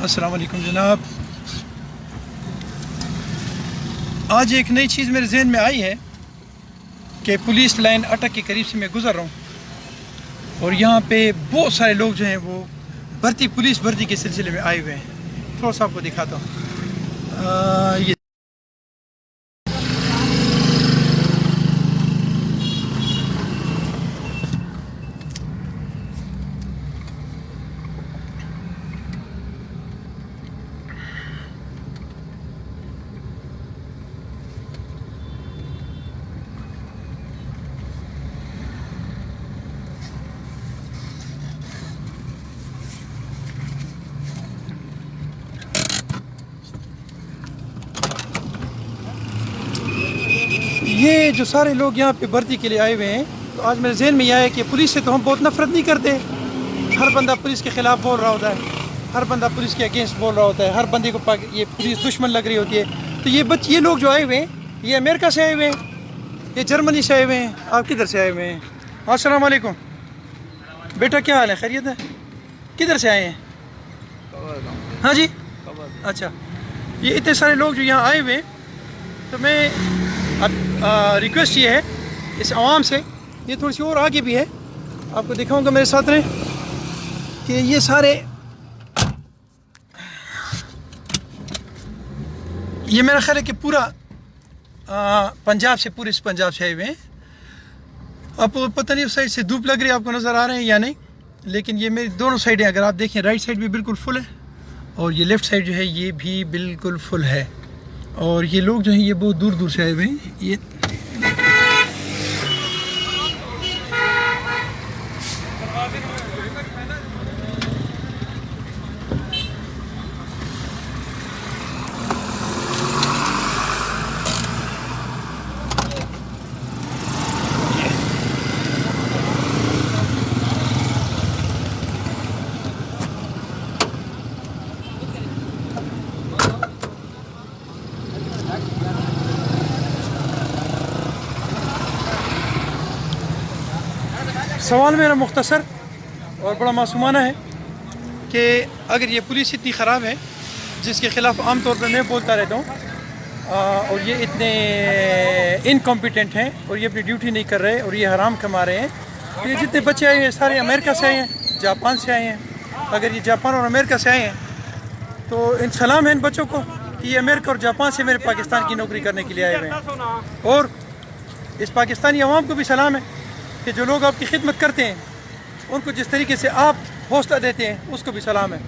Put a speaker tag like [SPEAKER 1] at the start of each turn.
[SPEAKER 1] अस्सलाम वालेकुम जनाब। आज एक नई चीज़ मेरे जहन में आई है कि पुलिस लाइन अटक के करीब से मैं गुज़र रहा हूँ और यहाँ पे बहुत सारे लोग जो हैं वो पुलिस भर्ती के सिलसिले में आए हुए हैं। थोड़ा सा आपको दिखाता हूँ। ये ये जो सारे लोग यहाँ पे भर्ती के लिए आए हुए हैं, तो आज मेरे जहन में यह है कि पुलिस से तो हम बहुत नफरत नहीं करते। हर बंदा पुलिस के ख़िलाफ़ बोल रहा होता है, हर बंदा पुलिस के अगेंस्ट बोल रहा होता है, हर बंदे को ये पुलिस दुश्मन लग रही होती है। तो ये लोग जो आए हुए हैं, ये अमेरिका से आए हुए हैं, ये जर्मनी से आए हुए हैं। आप किधर से आए हुए हैं? अस्सलाम वालेकुम बेटा, क्या हाल है? खैरियत है? किधर से आए हैं? हाँ जी, अच्छा। ये इतने सारे लोग जो यहाँ आए हुए हैं, तो मैं रिक्वेस्ट ये है इस आवाम से, ये थोड़ी सी और आगे भी है, आपको दिखाऊंगा मेरे साथ रहे, कि ये सारे ये मेरा ख्याल है कि पूरा पंजाब से आए हुए हैं। आपको पता नहीं उस साइड से धूप लग रही है, आपको नज़र आ रहे हैं या नहीं, लेकिन ये मेरी दोनों साइडें अगर आप देखें, राइट साइड भी बिल्कुल फुल है और ये लेफ़्ट साइड जो है ये भी बिल्कुल फुल है। और ये लोग जो हैं ये बहुत दूर दूर से आए हुए हैं। ये सवाल मेरा मुख्तसर और बड़ा मासूमाना है कि अगर ये पुलिस इतनी ख़राब है, जिसके ख़िलाफ़ आम तौर पर मैं बोलता रहता हूँ, और ये इतने इनकॉम्पिटेंट हैं और ये अपनी ड्यूटी नहीं कर रहे और ये हराम कमा रहे हैं, तो ये जितने बच्चे आए हैं सारे अमेरिका से आए हैं, जापान से आए हैं। अगर ये जापान और अमेरिका से आए हैं तो इन सलाम है इन बच्चों को कि ये अमेरिका और जापान से मेरे पाकिस्तान की नौकरी करने के लिए आए हुए हैं। और इस पाकिस्तानी अवाम को भी सलाम है कि जो लोग आपकी खिदमत करते हैं, उनको जिस तरीके से आप हौसला देते हैं, उसको भी सलाम है।